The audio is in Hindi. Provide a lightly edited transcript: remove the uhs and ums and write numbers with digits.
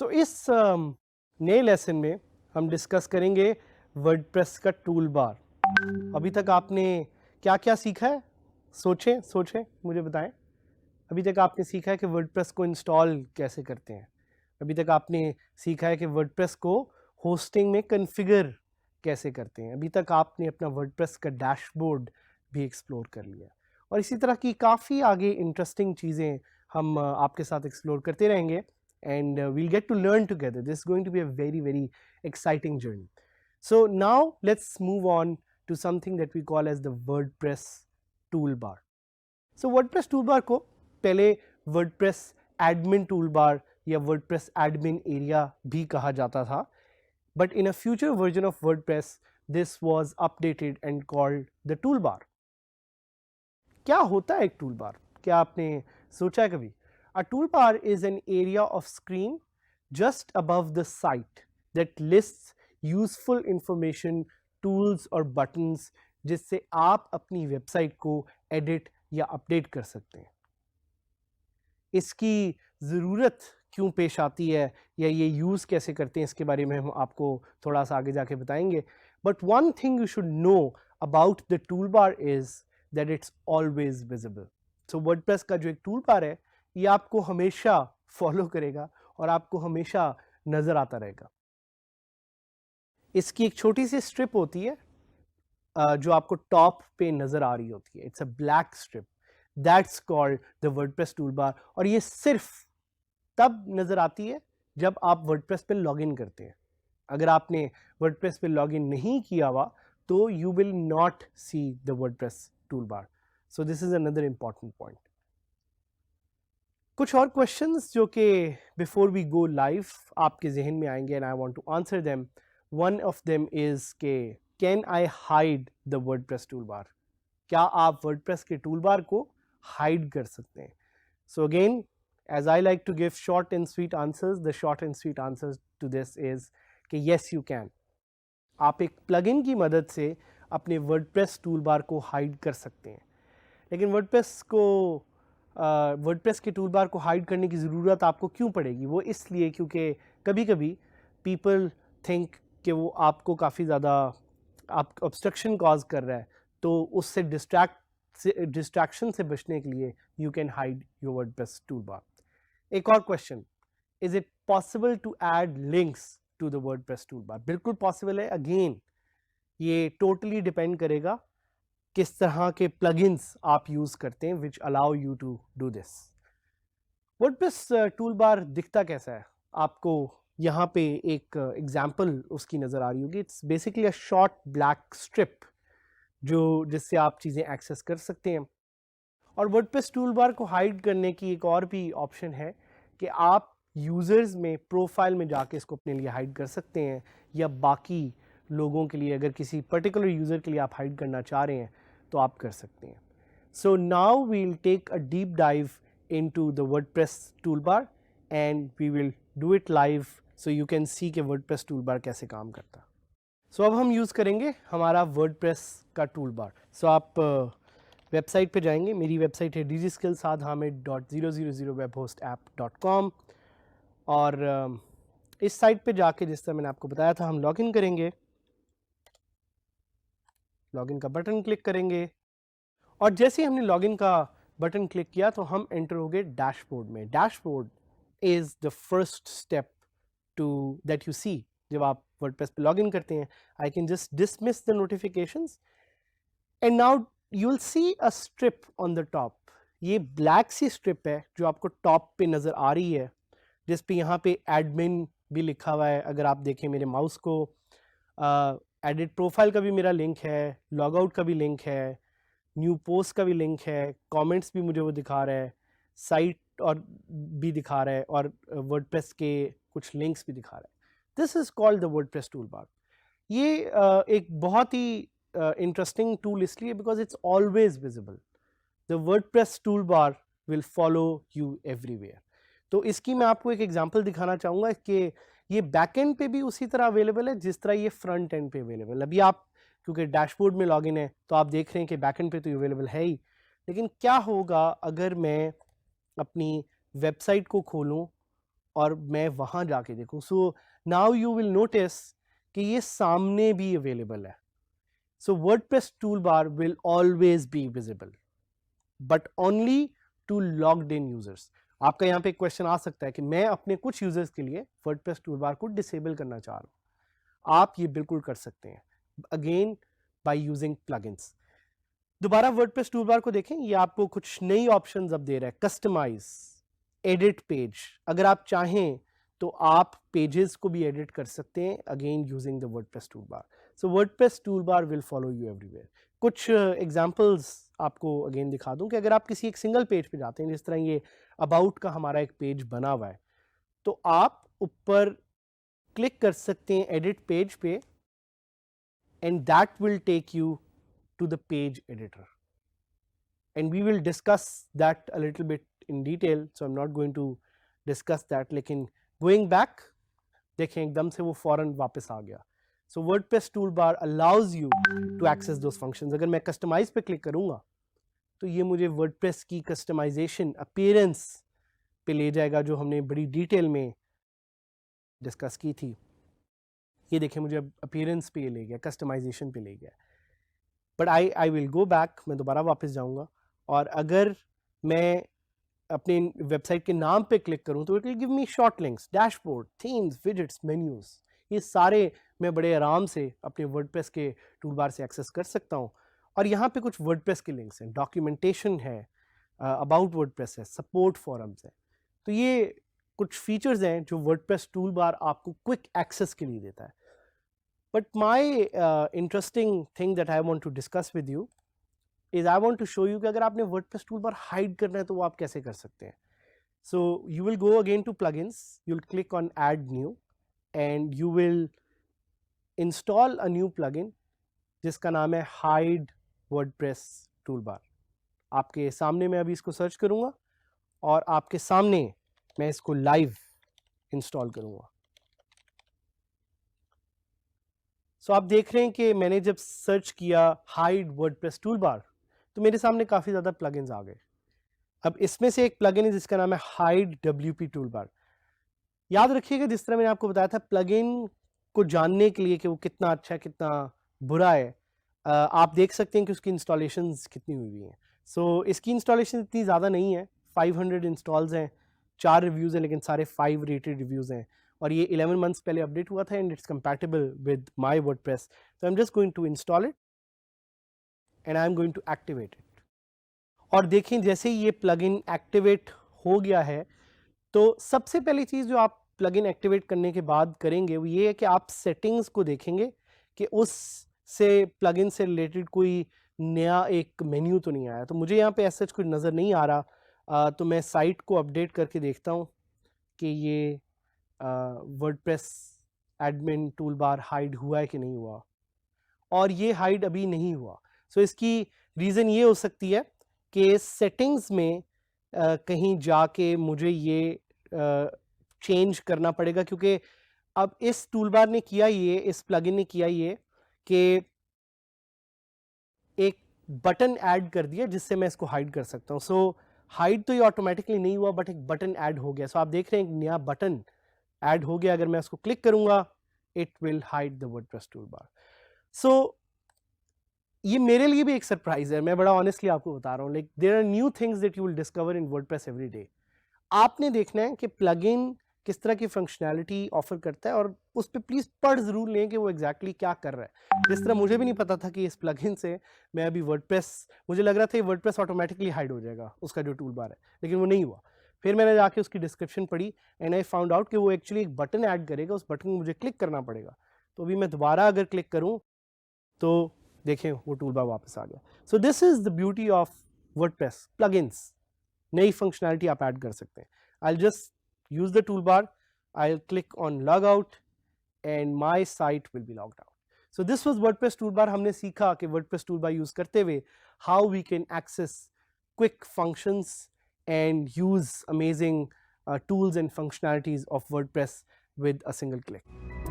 सो इस नए लेसन में हम डिस्कस करेंगे वर्डप्रेस का टूल बार। अभी तक आपने क्या क्या सीखा है? सोचें मुझे बताएं। अभी तक आपने सीखा है कि वर्डप्रेस को इंस्टॉल कैसे करते हैं। अभी तक आपने सीखा है कि वर्डप्रेस को होस्टिंग में कॉन्फ़िगर कैसे करते हैं। अभी तक आपने अपना वर्डप्रेस का डैशबोर्ड भी एक्सप्लोर कर लिया और इसी तरह की काफ़ी आगे इंटरेस्टिंग चीज़ें हम आपके साथ एक्सप्लोर करते रहेंगे and we'll get to learn together. This is going to be a very exciting journey. So now let's move on to something that we call as the WordPress toolbar. So WordPress toolbar को पहले WordPress admin toolbar या WordPress admin area भी कहा जाता था, but in a future version of WordPress this was updated and called the toolbar. क्या होता है एक toolbar? क्या आपने सोचा है कभी? A toolbar is an area of screen just above the site that lists useful information, tools और buttons जिससे आप अपनी वेबसाइट को एडिट या अपडेट कर सकते हैं। इसकी ज़रूरत क्यों पेश आती है या ये यूज़ कैसे करते हैं इसके बारे में हम आपको थोड़ा सा आगे जाके बताएंगे। But one thing you should know about the tool bar is that it's always visible. So WordPress का जो एक टूल बार है ये आपको हमेशा फॉलो करेगा और आपको हमेशा नज़र आता रहेगा। इसकी एक छोटी सी स्ट्रिप होती है जो आपको टॉप पे नज़र आ रही होती है। It's a black strip that's called the WordPress tool bar और ये सिर्फ तब नज़र आती है जब आप वर्डप्रेस पे लॉगिन करते हैं। अगर आपने वर्डप्रेस पे लॉगिन नहीं किया हुआ तो you will not see the WordPress tool bar. So this is another important point. कुछ और क्वेश्चंस जो कि बिफोर वी गो लाइव आपके जहन में आएंगे and I want to answer them. One of them is के can I hide the WordPress tool bar? क्या आप वर्डप्रेस के टूल बार को हाइड कर सकते हैं? So again as I like to give short and sweet answers, the short and sweet answers to this is कि yes you can. आप एक प्लगइन की मदद से अपने वर्डप्रेस टूल बार को हाइड कर सकते हैं। लेकिन वर्डप्रेस के टूल बार को हाइड करने की ज़रूरत आपको क्यों पड़ेगी? वो इसलिए क्योंकि कभी कभी पीपल थिंक कि वो आपको काफ़ी ज़्यादा आप ऑब्स्ट्रक्शन कॉज कर रहा है, तो उससे डिस्ट्रैक्शन से बचने के लिए you can hide your WordPress tool bar. एक और question, is it possible to add links to the WordPress tool bar? बिल्कुल पॉसिबल है। अगेन ये टोटली डिपेंड करेगा किस तरह के प्लगइन्स आप यूज करते हैं which allow you to do this. WordPress tool bar दिखता कैसा है? आपको यहाँ पे एक एग्जाम्पल उसकी नज़र आ रही होगी। It's basically a short black strip जिससे आप चीज़ें एक्सेस कर सकते हैं। और वर्डप्रेस टूल बार को हाइड करने की एक और भी ऑप्शन है कि आप यूज़र्स में प्रोफाइल में जाके इसको अपने लिए हाइड कर सकते हैं या बाकी लोगों के लिए अगर किसी पर्टिकुलर यूज़र के लिए आप हाइड करना चाह रहे हैं तो आप कर सकते हैं। So now we will take a deep dive into the WordPress tool bar and we will do it live so you can see कि वर्डप्रेस टूल बार कैसे काम करता है। सो अब हम यूज़ करेंगे हमारा वर्डप्रेस का टूल बार। सो आप वेबसाइट पे जाएंगे। मेरी वेबसाइट है digskillsadhamid.000webhostapp.com और इस साइट पे जाके जिस तरह मैंने आपको बताया था हम लॉगिन करेंगे। लॉगिन का बटन क्लिक करेंगे और जैसे ही हमने लॉगिन का बटन क्लिक किया तो हम एंटर हो गए डैशबोर्ड में। Dashboard is the first step to that you see जब आप वर्डप्रेस पे लॉगिन करते हैं। I can just dismiss the notifications and now you will see a strip on the top. ये ब्लैक सी स्ट्रिप है जो आपको टॉप पे नज़र आ रही है, जिस पे यहाँ पे एडमिन भी लिखा हुआ है। अगर आप देखें मेरे माउस को, एडिट प्रोफाइल का भी मेरा लिंक है, लॉग आउट का भी लिंक है, न्यू पोस्ट का भी लिंक है, कमेंट्स भी मुझे वो दिखा रहा है, साइट और भी दिखा रहा है और वर्डप्रेस के कुछ लिंक्स भी दिखा रहा है। This is called the WordPress tool bar. ये एक बहुत ही इंटरेस्टिंग टूल इसलिए because it's always visible. The WordPress tool bar will follow you everywhere. तो इसकी मैं आपको एक एग्जांपल दिखाना चाहूँगा कि ये बैक एंड पे भी उसी तरह अवेलेबल है जिस तरह ये फ्रंट एंड पे अवेलेबल है। अभी आप क्योंकि डैशबोर्ड में लॉगिन है तो आप देख रहे हैं कि बैक एंड पे तो अवेलेबल है ही, लेकिन क्या होगा अगर मैं अपनी वेबसाइट को खोलूँ और मैं वहाँ जाके देखूँ. So now you will notice कि ये सामने भी अवेलेबल है. So WordPress tool bar will always be visible but only to logged in users. आपका यहाँ पे एक क्वेश्चन आ सकता है कि मैं अपने कुछ यूजर्स के लिए वर्डप्रेस टूल बार को डिसेबल करना चाह रहा हूँ. आप ये बिल्कुल कर सकते हैं अगेन बाय यूजिंग प्लगइन्स. दोबारा वर्डप्रेस टूलबार को देखें, ये आपको कुछ नई ऑप्शंस अब दे रहा है. Customize, edit page. अगर आप चाहें तो आप पेजेस को भी एडिट कर सकते हैं again using the WordPress toolbar. So WordPress toolbar will follow you everywhere. कुछ एग्जांपल्स आपको अगेन दिखा दूं कि अगर आप किसी एक सिंगल पेज पे जाते हैं, जिस तरह ये अबाउट का हमारा एक पेज बना हुआ है, तो आप ऊपर क्लिक कर सकते हैं एडिट पेज पे and that will take you to the page editor, and we will discuss that a little bit in detail, so I'm not going to discuss that. लेकिन going back देखें एकदम से वो फौरन वापस आ गया. So WordPress toolbar allows you to access those functions. अगर मैं customize पे क्लिक करूँगा तो ये मुझे WordPress की customization appearance पे ले जाएगा जो हमने बड़ी डिटेल में डिस्कस की थी. ये देखें मुझे अपीयरेंस पे ले गया, कस्टमाइजेशन पे ले गया. But I will go back, मैं दोबारा वापस जाऊंगा और अगर मैं अपने वेबसाइट के नाम पे क्लिक करूं तो it will give me short links, dashboard, themes, widgets, menus. ये सारे मैं बड़े आराम से अपने वर्डप्रेस के टूलबार से एक्सेस कर सकता हूं. और यहाँ पे कुछ वर्डप्रेस के लिंक्स हैं, डॉक्यूमेंटेशन है, अबाउट वर्डप्रेस है, सपोर्ट फॉरम्स है. तो ये कुछ फीचर्स हैं जो वर्डप्रेस टूलबार आपको क्विक एक्सेस के लिए देता है. But my interesting thing that I want to discuss with you is I want to show you कि अगर आपने WordPress toolbar hide करना है तो वो आप कैसे कर सकते हैं. So you will go again to plugins, you'll click on add new and you will install a new plugin जिसका नाम है hide WordPress toolbar. आपके सामने मैं अभी इसको सर्च करूँगा और आपके सामने मैं इसको लाइव इंस्टॉल करूँगा. सो आप देख रहे हैं कि मैंने जब सर्च किया हाइड वर्डप्रेस टूलबार तो मेरे सामने काफ़ी ज़्यादा प्लगइन्स आ गए. अब इसमें से एक प्लगइन है जिसका नाम है हाइड डब्ल्यूपी टूलबार. याद रखिएगा जिस तरह मैंने आपको बताया था प्लगइन को जानने के लिए कि वो कितना अच्छा है कितना बुरा है, आप देख सकते हैं कि उसकी इंस्टॉलेशंस कितनी हुई हुई हैं. सो इसकी इंस्टॉलेशन इतनी ज़्यादा नहीं है, 500 इंस्टॉल्स हैं, 4 रिव्यूज़ हैं, लेकिन सारे 5 रेटेड रिव्यूज़ हैं और ये 11 मंथ्स पहले अपडेट हुआ था and it's compatible with my WordPress. So I am just going to install it and I am going to activate it. और देखें जैसे ही ये प्लगइन एक्टिवेट हो गया है तो सबसे पहली चीज़ जो आप प्लगइन एक्टिवेट करने के बाद करेंगे वो ये है कि आप सेटिंग्स को देखेंगे कि उस से प्लगइन से रिलेटेड कोई नया एक मेन्यू तो नहीं आया. तो मुझे यहाँ पे ऐसा कुछ नज़र नहीं आ रहा, तो मैं साइट को अपडेट करके देखता हूँ कि ये वर्डप्रेस एडमिन टूलबार हाइड हुआ है कि नहीं हुआ, और ये हाइड अभी नहीं हुआ. सो इसकी रीज़न ये हो सकती है कि सेटिंग्स में कहीं जाके मुझे ये चेंज करना पड़ेगा, क्योंकि अब इस टूलबार ने किया ये, इस प्लगइन ने किया ये कि एक बटन ऐड कर दिया जिससे मैं इसको हाइड कर सकता हूँ. सो हाइड तो ये ऑटोमेटिकली नहीं हुआ बट एक बटन ऐड हो गया. सो आप देख रहे हैं एक नया बटन ऐड हो गया. अगर मैं उसको क्लिक करूंगा it will hide the WordPress toolbar. So ये मेरे लिए भी एक सरप्राइज है, मैं बड़ा ऑनेस्टली आपको बता रहा हूँ. Like there are new things that you will discover in WordPress every day. आपने देखना है कि प्लगइन किस तरह की फंक्शनैलिटी ऑफर करता है और उस पर प्लीज़ पढ़ ज़रूर लें कि वो एग्जैक्टली क्या कर रहा है. जिस तरह मुझे भी नहीं पता था कि इस प्लगइन से मैं अभी वर्डप्रेस, मुझे लग रहा था ये वर्डप्रेस ऑटोमेटिकली हाइड हो जाएगा उसका जो टूल बार है, लेकिन वो नहीं हुआ. फिर मैंने जाके उसकी डिस्क्रिप्शन पढ़ी एंड आई फाउंड आउट कि वो एक्चुअली एक बटन ऐड करेगा, उस बटन को मुझे क्लिक करना पड़ेगा. तो अभी मैं दोबारा अगर क्लिक करूँ तो देखें वो टूल बार वापस आ गया. So this is the beauty of WordPress plugins. नई फंक्शनैलिटी आप ऐड कर सकते हैं. I'll just use the toolbar, I'll click on log out and my site will be logged out. So this was WordPress toolbar. हमने सीखा कि WordPress toolbar use करते हुए how we can access quick functions and use amazing tools and functionalities of WordPress with a single click.